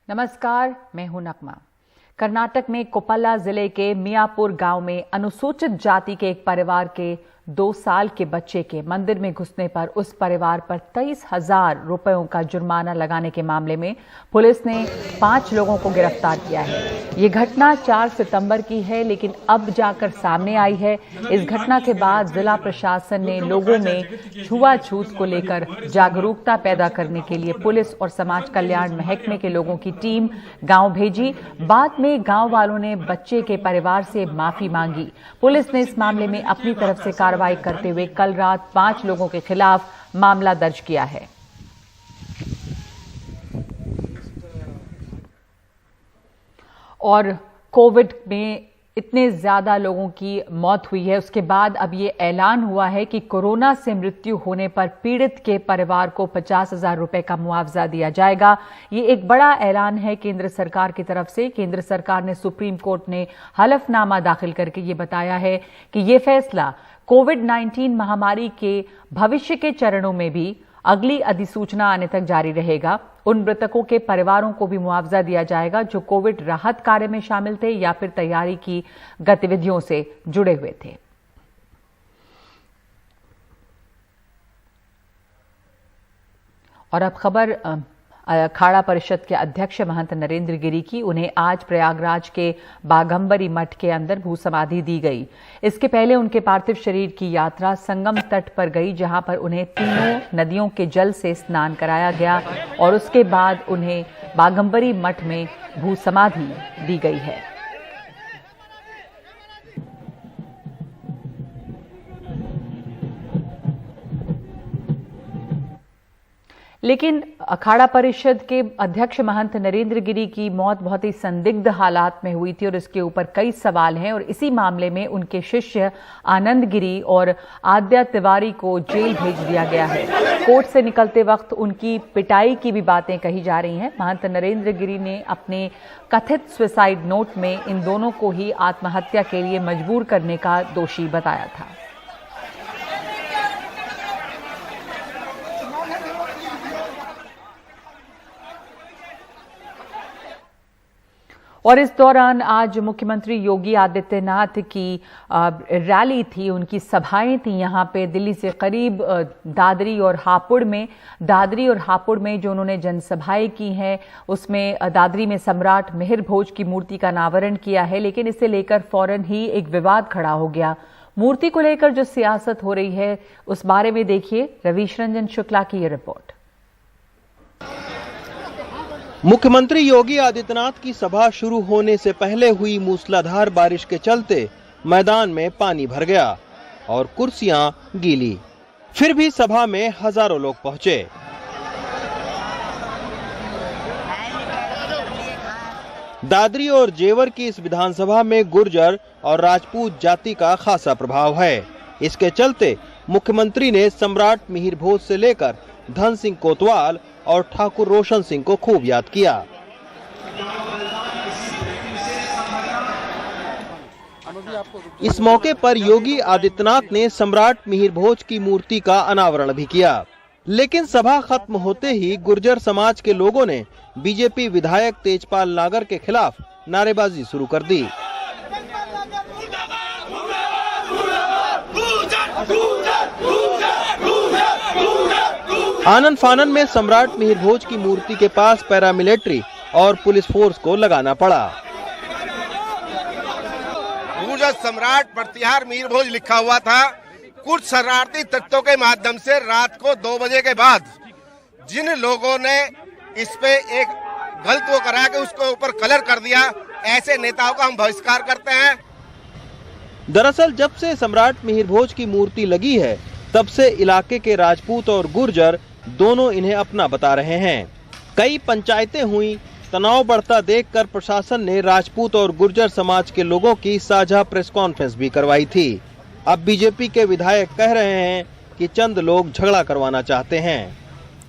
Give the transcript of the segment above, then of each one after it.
नमस्कार, मैं हूं नकमा। कर्नाटक में कोप्पला जिले के मियापुर गांव में अनुसूचित जाति के एक परिवार के 2 साल के बच्चे के मंदिर में घुसने पर उस परिवार पर 23,000 रुपयों का जुर्माना लगाने के मामले में पुलिस ने 5 लोगों को गिरफ्तार किया है। ये घटना 4 सितंबर की है, लेकिन अब जाकर सामने आई है। इस घटना के बाद जिला प्रशासन ने लोगों में छुआछूत को लेकर जागरूकता पैदा करने के लिए पुलिस और समाज कल्याण महकमे के लोगों की टीम गांव भेजी। बाद में गांव वालों ने बच्चे के परिवार से माफी मांगी। पुलिस ने इस मामले में अपनी तरफ से कार्रवाई करते हुए कल रात 5 लोगों के खिलाफ मामला दर्ज किया है। और कोविड में इतने ज्यादा लोगों की मौत हुई है, उसके बाद अब ये ऐलान हुआ है कि कोरोना से मृत्यु होने पर पीड़ित के परिवार को 50,000 रुपए का मुआवजा दिया जाएगा। ये एक बड़ा ऐलान है केंद्र सरकार की तरफ से। केंद्र सरकार ने सुप्रीम कोर्ट ने हलफनामा दाखिल करके ये बताया है कि ये फैसला कोविड-19 महामारी के भविष्य के चरणों में भी अगली अधिसूचना आने तक जारी रहेगा। उन मृतकों के परिवारों को भी मुआवजा दिया जाएगा जो कोविड राहत कार्य में शामिल थे या फिर तैयारी की गतिविधियों से जुड़े हुए थे। और अब खबर अखाड़ा परिषद के अध्यक्ष महंत नरेंद्र गिरी की। उन्हें आज प्रयागराज के बाघंबरी मठ के अंदर भू समाधि दी गई। इसके पहले उनके पार्थिव शरीर की यात्रा संगम तट पर गई, जहां पर उन्हें तीनों नदियों के जल से स्नान कराया गया और उसके बाद उन्हें बाघंबरी मठ में भू समाधि दी गई है। लेकिन अखाड़ा परिषद के अध्यक्ष महंत नरेंद्र गिरी की मौत बहुत ही संदिग्ध हालात में हुई थी और इसके ऊपर कई सवाल हैं और इसी मामले में उनके शिष्य आनंद गिरी और आद्या तिवारी को जेल भेज दिया गया है। कोर्ट से निकलते वक्त उनकी पिटाई की भी बातें कही जा रही हैं। महंत नरेंद्र गिरी ने अपने कथित सुसाइड नोट में इन दोनों को ही आत्महत्या के लिए मजबूर करने का दोषी बताया था। और इस दौरान आज मुख्यमंत्री योगी आदित्यनाथ की रैली थी, उनकी सभाएं थी यहां पे दिल्ली से करीब दादरी और हापुड़ में जो उन्होंने जनसभाएं की हैं, उसमें दादरी में सम्राट मिहिर भोज की मूर्ति का अनावरण किया है। लेकिन इसे लेकर फौरन ही एक विवाद खड़ा हो गया। मूर्ति को लेकर जो सियासत हो रही है उस बारे में देखिए रवीश रंजन शुक्ला की ये रिपोर्ट। मुख्यमंत्री योगी आदित्यनाथ की सभा शुरू होने से पहले हुई मूसलाधार बारिश के चलते मैदान में पानी भर गया और कुर्सियां गीली। फिर भी सभा में हजारों लोग पहुंचे। दादरी और जेवर की इस विधानसभा में गुर्जर और राजपूत जाति का खासा प्रभाव है। इसके चलते मुख्यमंत्री ने सम्राट मिहिर भोज से लेकर धन सिंह कोतवाल और ठाकुर रोशन सिंह को खूब याद किया। इस मौके पर योगी आदित्यनाथ ने सम्राट मिहिर भोज की मूर्ति का अनावरण भी किया। लेकिन सभा खत्म होते ही गुर्जर समाज के लोगों ने बीजेपी विधायक तेजपाल नागर के खिलाफ नारेबाजी शुरू कर दी। आनन फानन में सम्राट मिहिर भोज की मूर्ति के पास पैरामिलिट्री और पुलिस फोर्स को लगाना पड़ा। गुर्जर सम्राट प्रतिहार मिहिर भोज लिखा हुआ था। कुछ शरारती तत्वों के माध्यम से रात को 2 बजे के बाद जिन लोगों ने इस पे एक गलत वो करा के उसके ऊपर कलर कर दिया, ऐसे नेताओं का हम बहिष्कार करते हैं। दरअसल जब से सम्राट मिहिर भोज की मूर्ति लगी है, तब से इलाके के राजपूत और गुर्जर दोनों इन्हें अपना बता रहे हैं। कई पंचायतें हुई। तनाव बढ़ता देखकर प्रशासन ने राजपूत और गुर्जर समाज के लोगों की साझा प्रेस कॉन्फ्रेंस भी करवाई थी। अब बीजेपी के विधायक कह रहे हैं कि चंद लोग झगड़ा करवाना चाहते हैं।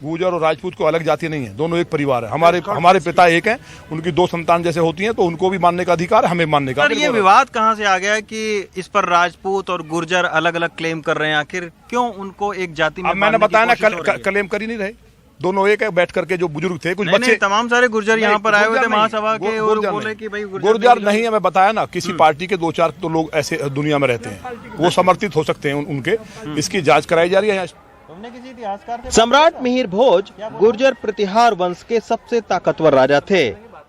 गुर्जर और राजपूत को अलग जाति नहीं है, दोनों एक परिवार है। हमारे पिता एक हैं, उनकी 2 संतान जैसे होती हैं, तो उनको भी मानने का अधिकार है, हमें मानने का। ये विवाद कहाँ से आ गया कि इस पर राजपूत और गुर्जर अलग अलग क्लेम कर रहे हैं? आखिर क्यों उनको एक जाति में? मैंने बताया ना, क्लेम कर ही नहीं रहे। दोनों एक है। बैठ करके जो बुजुर्ग थे, कुछ नहीं, बच्चे नहीं, तमाम सारे गुर्जर यहाँ पर आए हुए थे महासभा के, और गुर्जर बोले कि भाई गुर्जर नहीं है। मैं बताया ना, किसी पार्टी के 2-4 तो लोग ऐसे दुनिया में रहते हैं, वो समर्थित हो सकते हैं उनके। इसकी जांच कराई जा रही है यहाँ। सम्राट मिहिर भोज गुर्जर प्रतिहार वंश के सबसे ताकतवर राजा थे।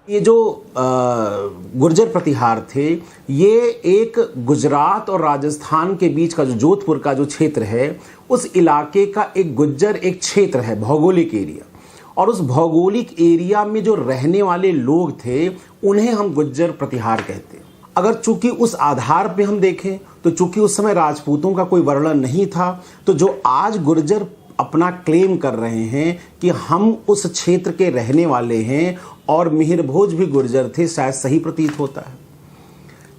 ये जो गुर्जर प्रतिहार थे, ये एक गुजरात और राजस्थान के बीच का जो जोधपुर का जो क्षेत्र है, उस इलाके का एक गुज्जर एक क्षेत्र है, भौगोलिक एरिया। और उस भौगोलिक एरिया में जो रहने वाले लोग थे, उन्हें हम गुज्जर प्रतिहार कहते हैं। अगर चूंकि उस आधार पे हम देखें तो चूंकि उस समय राजपूतों का कोई वर्णन नहीं था, तो जो आज गुर्जर अपना क्लेम कर रहे हैं कि हम उस क्षेत्र के रहने वाले हैं और मिहिर भोज भी गुर्जर थे, शायद सही प्रतीत होता है।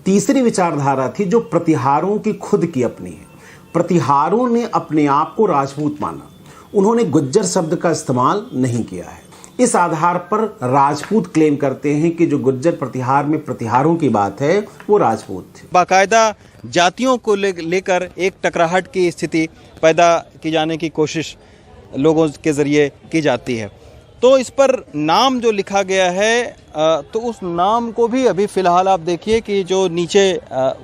तीसरी विचारधारा थी जो प्रतिहारों की खुद की अपनी है। प्रतिहारों ने अपने आप को राजपूत माना, उन्होंने गुज्जर शब्द का इस्तेमाल नहीं किया है। इस आधार पर राजपूत क्लेम करते हैं कि जो गुज्जर प्रतिहार में प्रतिहारों की बात है, वो राजपूत थे। बाकायदा जातियों को लेकर एक टकराहट की स्थिति पैदा की जाने की कोशिश लोगों के जरिए की जाती है। तो इस पर नाम जो लिखा गया है, तो उस नाम को भी अभी फिलहाल आप देखिए कि जो नीचे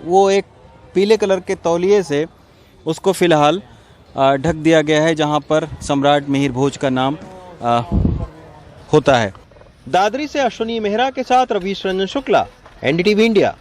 वो एक पीले कलर के तौलिए से उसको फिलहाल ढक दिया गया है, जहां पर सम्राट मिहिर भोज का नाम होता है। दादरी से अश्विनी मेहरा के साथ रवीश रंजन शुक्ला, एनडीटीवी इंडिया।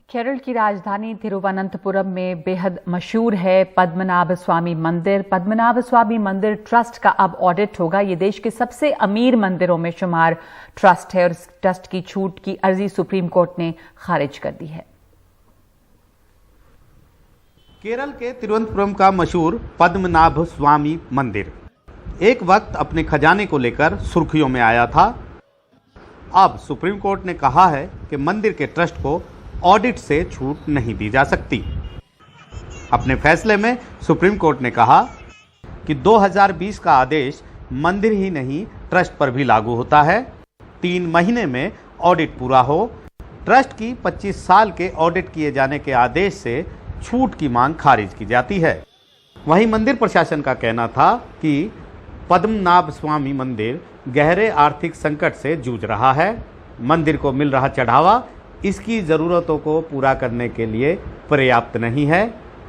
केरल की राजधानी तिरुवनंतपुरम में बेहद मशहूर है पद्मनाभ स्वामी मंदिर। पद्मनाभ स्वामी मंदिर ट्रस्ट का अब ऑडिट होगा। ये देश के सबसे अमीर मंदिरों में शुमार ट्रस्ट है और इस ट्रस्ट की छूट की अर्जी सुप्रीम कोर्ट ने खारिज कर दी है। केरल के तिरुवनंतपुरम का मशहूर पद्मनाभ स्वामी मंदिर एक वक्त अपने खजाने को लेकर सुर्खियों में आया था। अब सुप्रीम कोर्ट ने कहा है कि मंदिर के ट्रस्ट को ऑडिट से छूट नहीं दी जा सकती। अपने फैसले में सुप्रीम कोर्ट ने कहा कि 2020 का आदेश मंदिर ही नहीं ट्रस्ट पर भी लागू होता है। 3 महीने में ऑडिट पूरा हो। ट्रस्ट की 25 साल के ऑडिट किए जाने के आदेश से छूट की मांग खारिज की जाती है। वहीं मंदिर प्रशासन का कहना था कि पद्मनाभ स्वामी मंदिर गहरे आर्थिक संकट से जूझ रहा है। मंदिर को मिल रहा चढ़ावा इसकी ज़रूरतों को पूरा करने के लिए पर्याप्त नहीं है।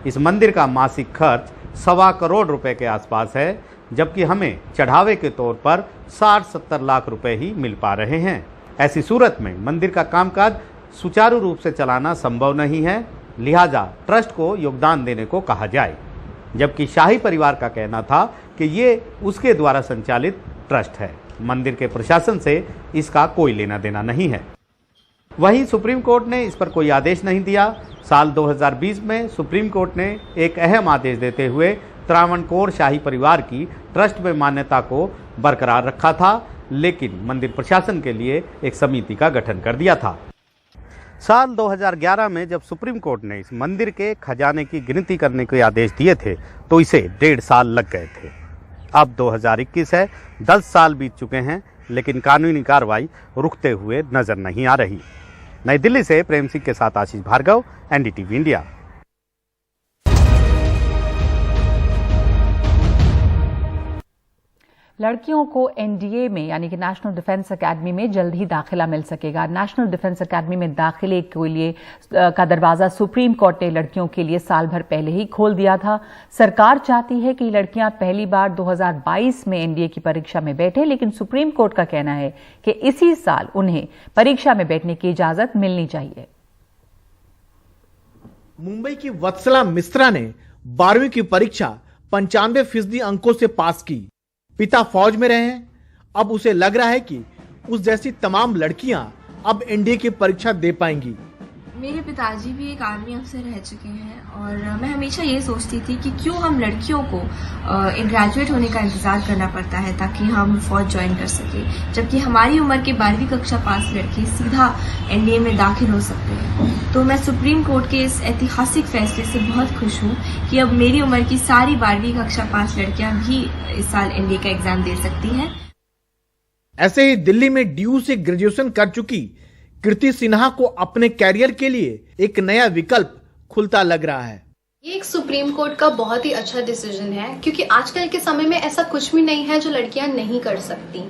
इस मंदिर का मासिक खर्च 1.25 करोड़ रुपए के आसपास है, जबकि हमें चढ़ावे के तौर पर 60-70 लाख रुपए ही मिल पा रहे हैं। ऐसी सूरत में मंदिर का कामकाज सुचारू रूप से चलाना संभव नहीं है, लिहाजा ट्रस्ट को योगदान देने को कहा जाए। जबकि शाही परिवार का कहना था कि ये उसके द्वारा संचालित ट्रस्ट है, मंदिर के प्रशासन से इसका कोई लेना देना नहीं है। वहीं सुप्रीम कोर्ट ने इस पर कोई आदेश नहीं दिया। साल 2020 में सुप्रीम कोर्ट ने एक अहम आदेश देते हुए त्रावणकोर शाही परिवार की ट्रस्ट में मान्यता को बरकरार रखा था, लेकिन मंदिर प्रशासन के लिए एक समिति का गठन कर दिया था। साल 2011 में जब सुप्रीम कोर्ट ने इस मंदिर के खजाने की गिनती करने के आदेश दिए थे, तो इसे 1.5 साल लग गए थे। अब 2021 है, 10 साल बीत चुके हैं, लेकिन कानूनी कार्रवाई रुकते हुए नजर नहीं आ रही। नई दिल्ली से प्रेम सिंह के साथ आशीष भार्गव, एनडीटीवी इंडिया। लड़कियों को एनडीए में यानी कि नेशनल डिफेंस एकेडमी में जल्द ही दाखिला मिल सकेगा। नेशनल डिफेंस एकेडमी में दाखिले के लिए का दरवाजा सुप्रीम कोर्ट ने लड़कियों के लिए साल भर पहले ही खोल दिया था। सरकार चाहती है कि लड़कियां पहली बार 2022 में एनडीए की परीक्षा में बैठे, लेकिन सुप्रीम कोर्ट का कहना है कि इसी साल उन्हें परीक्षा में बैठने की इजाजत मिलनी चाहिए। मुंबई की वत्सला मिश्रा ने 12वीं की परीक्षा 95% अंकों से पास की। पिता फौज में रहे हैं। अब उसे लग रहा है कि उस जैसी तमाम लड़कियां अब एनडीए की परीक्षा दे पाएंगी। मेरे पिताजी भी एक आर्मी अफसर रह चुके हैं और मैं हमेशा ये सोचती थी कि क्यों हम लड़कियों को ग्रेजुएट होने का इंतजार करना पड़ता है ताकि हम फौज ज्वाइन कर सके, जबकि हमारी उम्र के 12वीं कक्षा पास लड़के सीधा एनडीए में दाखिल हो सकते हैं। तो मैं सुप्रीम कोर्ट के इस ऐतिहासिक फैसले से बहुत खुश हूँ कि अब मेरी उम्र की सारी 12वीं कक्षा पास लड़कियां भी इस साल एनडीए का एग्जाम दे सकती हैं। ऐसे ही दिल्ली में डीयू से ग्रेजुएशन कर चुकी कृति सिन्हा को अपने कैरियर के लिए एक नया विकल्प खुलता लग रहा है। ये एक सुप्रीम कोर्ट का बहुत ही अच्छा डिसीजन है, क्योंकि आजकल के समय में ऐसा कुछ भी नहीं है जो लड़कियां नहीं कर सकती।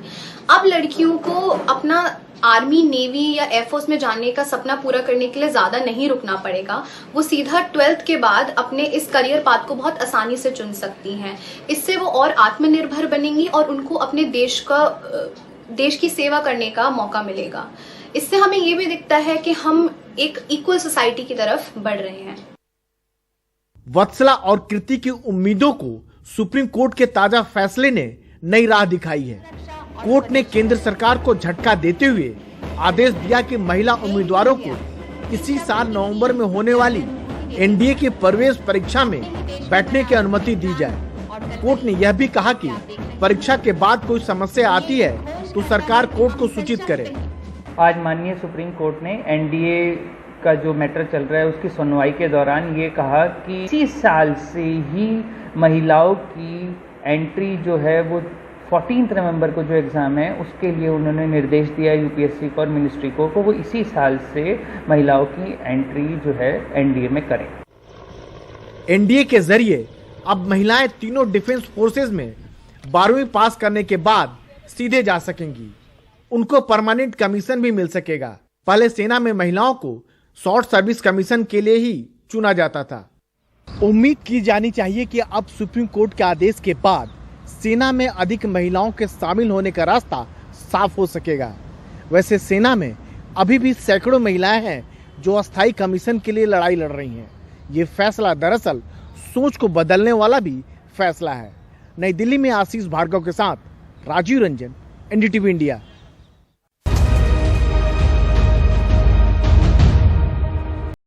अब लड़कियों को अपना आर्मी, नेवी या एयरफोर्स में जाने का सपना पूरा करने के लिए ज्यादा नहीं रुकना पड़ेगा। वो सीधा 12th के बाद अपने इस करियर पाथ को बहुत आसानी से चुन सकती हैं। इससे वो और आत्मनिर्भर बनेंगी और उनको अपने देश की सेवा करने का मौका मिलेगा। इससे हमें ये भी दिखता है कि हम एक इक्वल सोसाइटी की तरफ बढ़ रहे हैं। वत्सला और कृति की उम्मीदों को सुप्रीम कोर्ट के ताजा फैसले ने नई राह दिखाई है। कोर्ट ने केंद्र सरकार को झटका देते हुए आदेश दिया कि महिला उम्मीदवारों को इसी साल नवंबर में होने वाली एनडीए की प्रवेश परीक्षा में बैठने की अनुमति दी जाए। कोर्ट ने यह भी कहा कि परीक्षा के बाद कोई समस्या आती है तो सरकार कोर्ट को सूचित करे। आज माननीय सुप्रीम कोर्ट ने एनडीए का जो मैटर चल रहा है उसकी सुनवाई के दौरान ये कहा कि इसी साल से ही महिलाओं की एंट्री जो है वो 14 नवंबर को जो एग्ज़ाम है उसके लिए उन्होंने निर्देश दिया यूपीएससी को और मिनिस्ट्री को वो इसी साल से महिलाओं की एंट्री जो है एनडीए में करें। एनडीए के जरिए अब महिलाएं तीनों डिफेंस फोर्सेज में 12वीं पास करने के बाद सीधे जा सकेंगी। उनको परमानेंट कमीशन भी मिल सकेगा। पहले सेना में महिलाओं को शॉर्ट सर्विस कमीशन के लिए ही चुना जाता था। उम्मीद की जानी चाहिए कि अब सुप्रीम कोर्ट के आदेश के बाद सेना में अधिक महिलाओं के शामिल होने का रास्ता साफ हो सकेगा। वैसे सेना में अभी भी सैकड़ों महिलाएं हैं जो अस्थायी कमीशन के लिए लड़ाई लड़ रही हैं। ये फैसला दरअसल सोच को बदलने वाला भी फैसला है। नई दिल्ली में आशीष भार्गव के साथ राजीव रंजन, एनडीटीवी इंडिया।